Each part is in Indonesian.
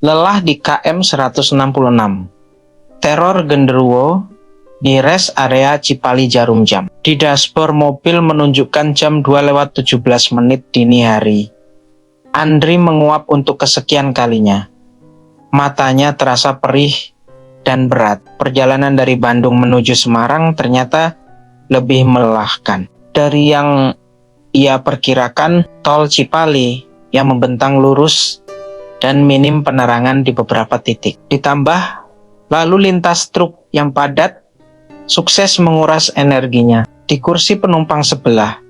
Lelah di KM 166. Teror genderuwo di rest area Cipali Jarum Jam. Di dashboard mobil menunjukkan jam 2:17 dini hari. Andri menguap untuk kesekian kalinya. Matanya terasa perih dan berat. Perjalanan dari Bandung menuju Semarang ternyata lebih melelahkan dari yang ia perkirakan. Tol Cipali yang membentang lurus dan minim penerangan di beberapa titik. Ditambah lalu lintas truk yang padat sukses menguras energinya. Di kursi penumpang sebelah,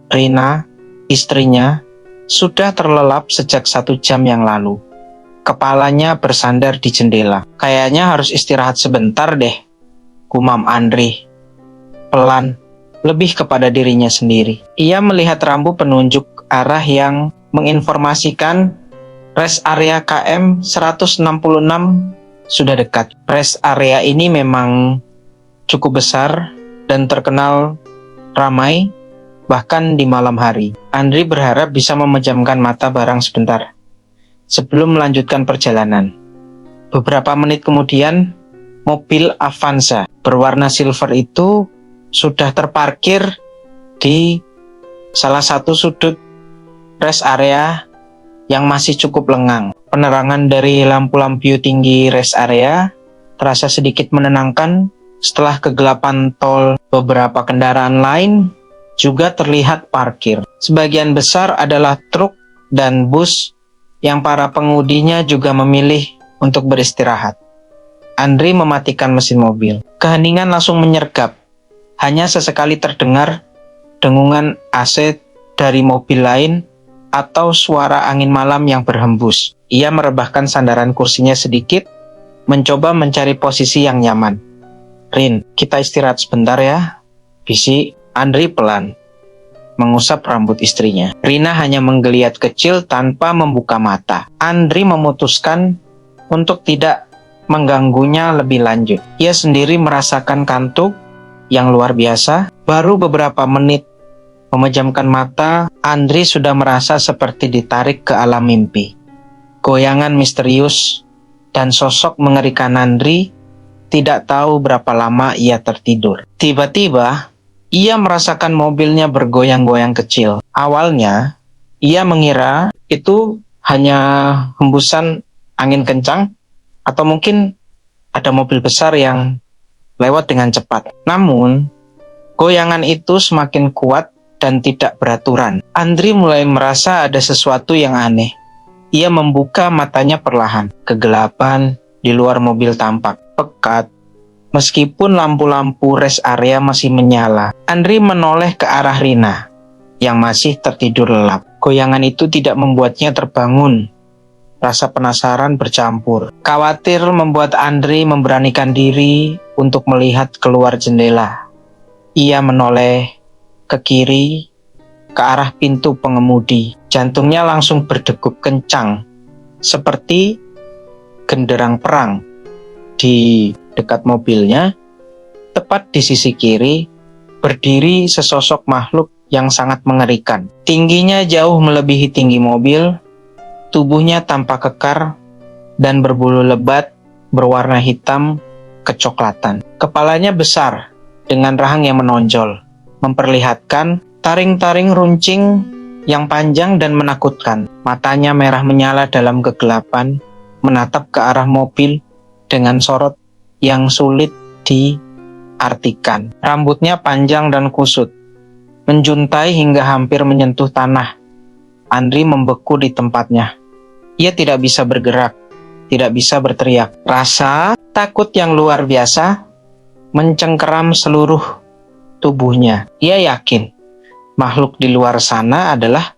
Rina, istrinya, sudah terlelap sejak 1 jam yang lalu. Kepalanya bersandar di jendela. Kayaknya harus istirahat sebentar deh, gumam Andri. Pelan, lebih kepada dirinya sendiri. Ia melihat rambu penunjuk arah yang menginformasikan rest area KM 166 sudah dekat. Rest area ini memang cukup besar dan terkenal ramai, bahkan di malam hari. Andri berharap bisa memejamkan mata barang sebentar sebelum melanjutkan perjalanan. Beberapa menit kemudian, mobil Avanza berwarna silver itu sudah terparkir di salah satu sudut rest area yang masih cukup lengang. Penerangan dari lampu-lampu tinggi rest area terasa sedikit menenangkan. Setelah kegelapan tol, beberapa kendaraan lain juga terlihat parkir. Sebagian besar adalah truk dan bus yang para pengemudinya juga memilih untuk beristirahat. Andri mematikan mesin mobil. Keheningan langsung menyergap. Hanya sesekali terdengar dengungan AC dari mobil lain atau suara angin malam yang berhembus. Ia merebahkan sandaran kursinya sedikit, mencoba mencari posisi yang nyaman. Rin, kita istirahat sebentar ya, bisik Andri pelan, mengusap rambut istrinya. Rina hanya menggeliat kecil tanpa membuka mata. Andri memutuskan untuk tidak mengganggunya lebih lanjut. Ia sendiri merasakan kantuk yang luar biasa. Baru beberapa menit memejamkan mata, Andri sudah merasa seperti ditarik ke alam mimpi. Goyangan misterius dan sosok mengerikan Andri tidak tahu berapa lama ia tertidur. Tiba-tiba, ia merasakan mobilnya bergoyang-goyang kecil. Awalnya, ia mengira itu hanya hembusan angin kencang atau mungkin ada mobil besar yang lewat dengan cepat. Namun, goyangan itu semakin kuat dan tidak beraturan. Andri mulai merasa ada sesuatu yang aneh. Ia membuka matanya perlahan. Kegelapan di luar mobil tampak pekat, meskipun lampu-lampu rest area masih menyala. Andri menoleh ke arah Rina yang masih tertidur lelap. Goyangan itu tidak membuatnya terbangun. Rasa penasaran bercampur. Khawatir membuat Andri memberanikan diri untuk melihat keluar jendela. Ia menoleh ke kiri, ke arah pintu pengemudi. Jantungnya langsung berdegup kencang, seperti genderang perang. Di dekat mobilnya, tepat di sisi kiri, berdiri sesosok makhluk yang sangat mengerikan. Tingginya jauh melebihi tinggi mobil, tubuhnya tampak kekar dan berbulu lebat berwarna hitam kecoklatan. Kepalanya besar dengan rahang yang menonjol, memperlihatkan taring-taring runcing yang panjang dan menakutkan. Matanya merah menyala dalam kegelapan, menatap ke arah mobil dengan sorot yang sulit diartikan. Rambutnya panjang dan kusut, menjuntai hingga hampir menyentuh tanah. Andri membeku di tempatnya. Ia tidak bisa bergerak, tidak bisa berteriak. Rasa takut yang luar biasa mencengkeram seluruh tubuhnya. Ia yakin makhluk di luar sana adalah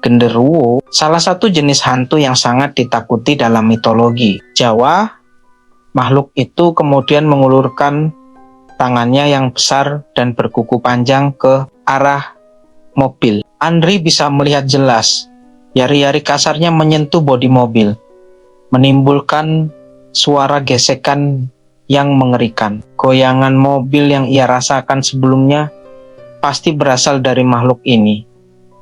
genderuwo, salah satu jenis hantu yang sangat ditakuti dalam mitologi Jawa. Makhluk itu kemudian mengulurkan tangannya yang besar dan berkuku panjang ke arah mobil. Andri bisa melihat jelas, jari-jari kasarnya menyentuh bodi mobil, menimbulkan suara gesekan yang mengerikan. Goyangan mobil yang ia rasakan sebelumnya pasti berasal dari makhluk ini.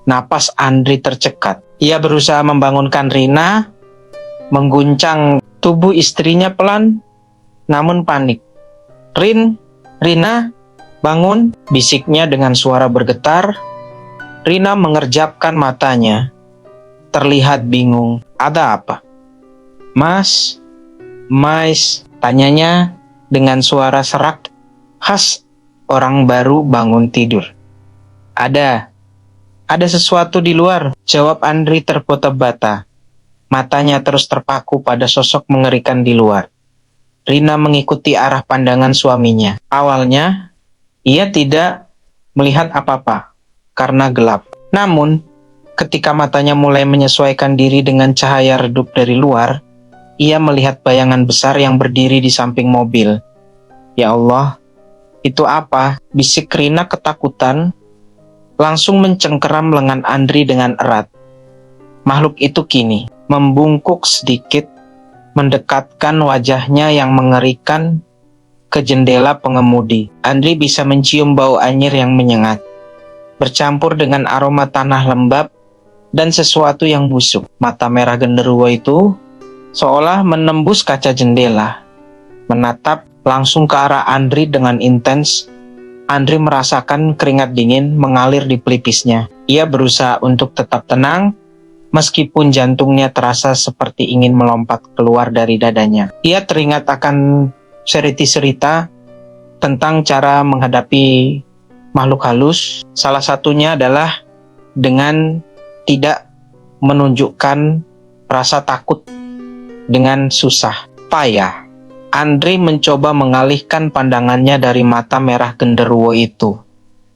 Napas Andri tercekat. Ia berusaha membangunkan Rina, mengguncang tubuh istrinya pelan, namun panik. Rina, bangun, bisiknya dengan suara bergetar. Rina mengerjapkan matanya, terlihat bingung. Ada apa? Mas, tanyanya dengan suara serak khas orang baru bangun tidur. Ada sesuatu di luar, jawab Andri terbata-bata. Matanya terus terpaku pada sosok mengerikan di luar. Rina mengikuti arah pandangan suaminya. Awalnya, ia tidak melihat apa-apa karena gelap. Namun, ketika matanya mulai menyesuaikan diri dengan cahaya redup dari luar, ia melihat bayangan besar yang berdiri di samping mobil. Ya Allah, itu apa? Bisik Rina ketakutan, langsung mencengkeram lengan Andri dengan erat. Makhluk itu kini membungkuk sedikit, mendekatkan wajahnya yang mengerikan ke jendela pengemudi. Andri bisa mencium bau anyir yang menyengat, bercampur dengan aroma tanah lembab dan sesuatu yang busuk. Mata merah genderuwo itu seolah menembus kaca jendela, menatap langsung ke arah Andri dengan intens. Andri merasakan keringat dingin mengalir di pelipisnya. Ia berusaha untuk tetap tenang, meskipun jantungnya terasa seperti ingin melompat keluar dari dadanya. Ia teringat akan cerita tentang cara menghadapi makhluk halus. Salah satunya adalah dengan tidak menunjukkan rasa takut dengan susah payah. Andri mencoba mengalihkan pandangannya dari mata merah genderuwo itu.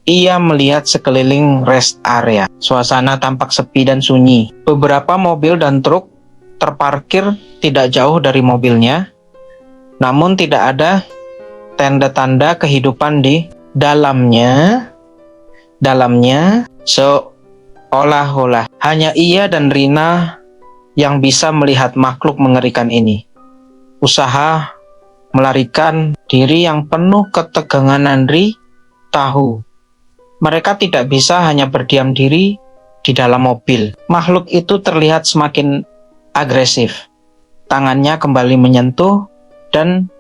Ia melihat sekeliling rest area. Suasana tampak sepi dan sunyi. Beberapa mobil dan truk terparkir tidak jauh dari mobilnya, namun tidak ada tanda-tanda kehidupan di dalamnya. Seolah-olah hanya ia dan Rina yang bisa melihat makhluk mengerikan ini. Usaha melarikan diri yang penuh ketegangan Andri tahu mereka tidak bisa hanya berdiam diri di dalam mobil. Makhluk itu terlihat semakin agresif. Tangannya kembali menyentuh dan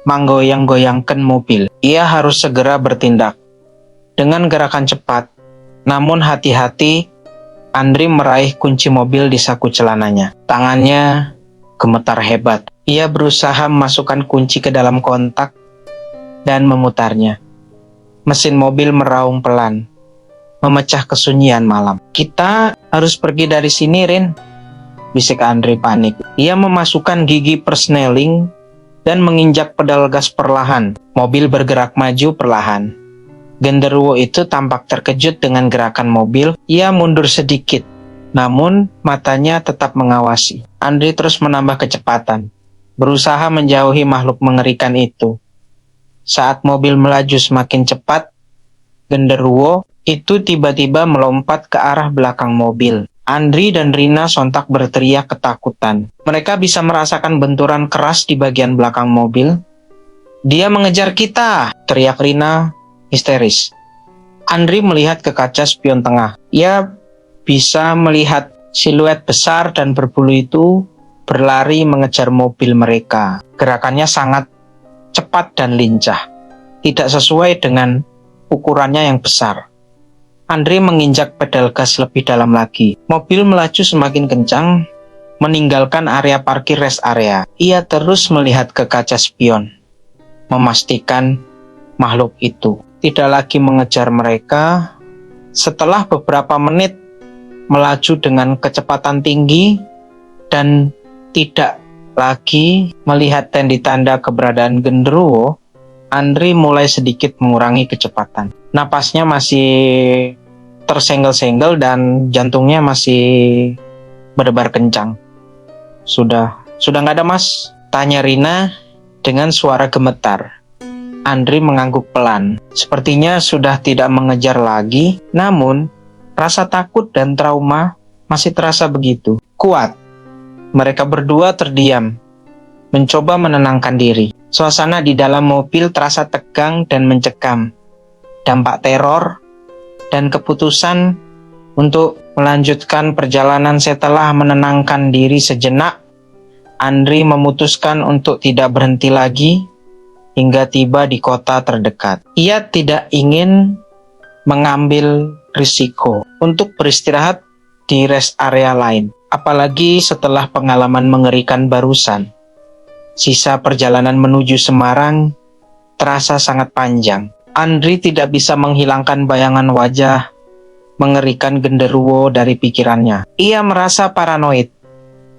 menggoyang-goyangkan mobil. Ia harus segera bertindak. Dengan gerakan cepat, namun hati-hati, Andri meraih kunci mobil di saku celananya. Tangannya gemetar hebat. Ia berusaha memasukkan kunci ke dalam kontak dan memutarnya. Mesin mobil meraung pelan, memecah kesunyian malam. Kita harus pergi dari sini, Rin, bisik Andri panik. Ia memasukkan gigi persneling dan menginjak pedal gas perlahan. Mobil bergerak maju perlahan. Genderuwo itu tampak terkejut dengan gerakan mobil. Ia mundur sedikit, namun matanya tetap mengawasi. Andri terus menambah kecepatan, berusaha menjauhi makhluk mengerikan itu. Saat mobil melaju semakin cepat, genderuwo itu tiba-tiba melompat ke arah belakang mobil. Andri dan Rina sontak berteriak ketakutan. Mereka bisa merasakan benturan keras di bagian belakang mobil. Dia mengejar kita, teriak Rina histeris. Andri melihat ke kaca spion tengah. Ia bisa melihat siluet besar dan berbulu itu berlari mengejar mobil mereka. Gerakannya sangat cepat dan lincah, tidak sesuai dengan ukurannya yang besar. Andri menginjak pedal gas lebih dalam lagi. Mobil melaju semakin kencang, meninggalkan area parkir rest area. Ia terus melihat ke kaca spion, memastikan makhluk itu tidak lagi mengejar mereka. Setelah beberapa menit melaju dengan kecepatan tinggi dan tidak lagi melihat tanda keberadaan genderuwo, Andri mulai sedikit mengurangi kecepatan. Napasnya masih tersenggel-senggel dan jantungnya masih berdebar kencang. Sudah nggak ada, Mas? Tanya Rina dengan suara gemetar. Andri mengangguk pelan. Sepertinya sudah tidak mengejar lagi, namun rasa takut dan trauma masih terasa begitu kuat. Mereka berdua terdiam, mencoba menenangkan diri. Suasana di dalam mobil terasa tegang dan mencekam. Dampak teror dan keputusan untuk melanjutkan perjalanan setelah menenangkan diri sejenak Andri memutuskan untuk tidak berhenti lagi hingga tiba di kota terdekat. Ia tidak ingin mengambil risiko untuk beristirahat di rest area lain, apalagi setelah pengalaman mengerikan barusan. Sisa perjalanan menuju Semarang terasa sangat panjang. Andri tidak bisa menghilangkan bayangan wajah mengerikan genderuwo dari pikirannya. Ia merasa paranoid.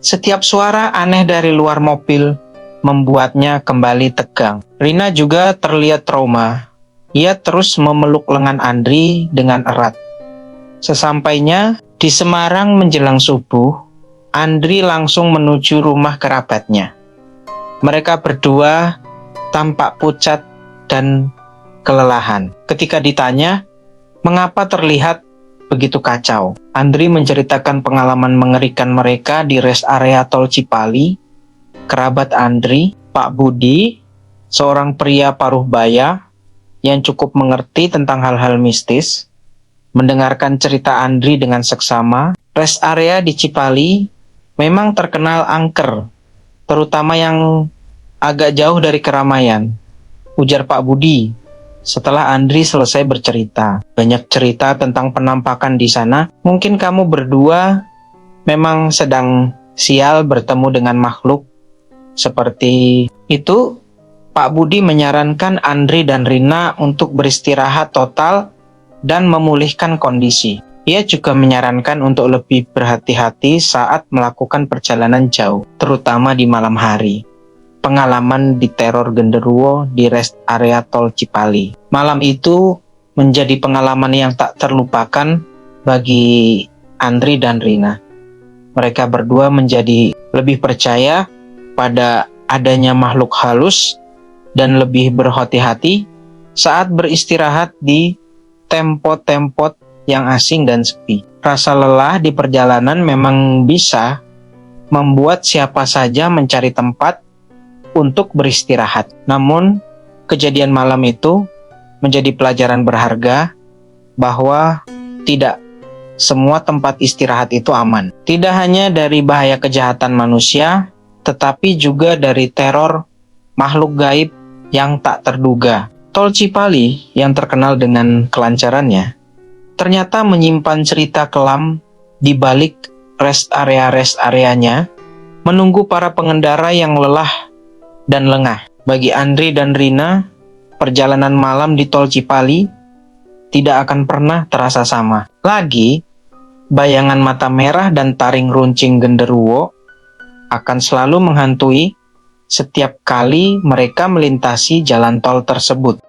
Setiap suara aneh dari luar mobil membuatnya kembali tegang. Rina juga terlihat trauma. Ia terus memeluk lengan Andri dengan erat. Sesampainya di Semarang menjelang subuh, Andri langsung menuju rumah kerabatnya. Mereka berdua tampak pucat dan kelelahan. Ketika ditanya, mengapa terlihat begitu kacau? Andri menceritakan pengalaman mengerikan mereka di rest area tol Cipali. Kerabat Andri, Pak Budi, seorang pria paruh baya yang cukup mengerti tentang hal-hal mistis, mendengarkan cerita Andri dengan seksama. Rest area di Cipali memang terkenal angker, terutama yang agak jauh dari keramaian, ujar Pak Budi. Setelah Andri selesai bercerita, banyak cerita tentang penampakan di sana. Mungkin kamu berdua memang sedang sial bertemu dengan makhluk seperti itu. Pak Budi menyarankan Andri dan Rina untuk beristirahat total dan memulihkan kondisi. Ia juga menyarankan untuk lebih berhati-hati saat melakukan perjalanan jauh, terutama di malam hari. Pengalaman diteror genderuwo di rest area tol Cipali. Malam itu menjadi pengalaman yang tak terlupakan bagi Andri dan Rina. Mereka berdua menjadi lebih percaya pada adanya makhluk halus dan lebih berhati-hati saat beristirahat di tempat-tempat yang asing dan sepi. Rasa lelah di perjalanan memang bisa membuat siapa saja mencari tempat untuk beristirahat. Namun, kejadian malam itu menjadi pelajaran berharga bahwa tidak semua tempat istirahat itu aman. Tidak hanya dari bahaya kejahatan manusia, tetapi juga dari teror makhluk gaib yang tak terduga. Tol Cipali yang terkenal dengan kelancarannya ternyata menyimpan cerita kelam di balik rest areanya, menunggu para pengendara yang lelah dan lengah. Bagi Andri dan Rina, perjalanan malam di Tol Cipali tidak akan pernah terasa sama lagi. Bayangan mata merah dan taring runcing genderuwo akan selalu menghantui setiap kali mereka melintasi jalan tol tersebut.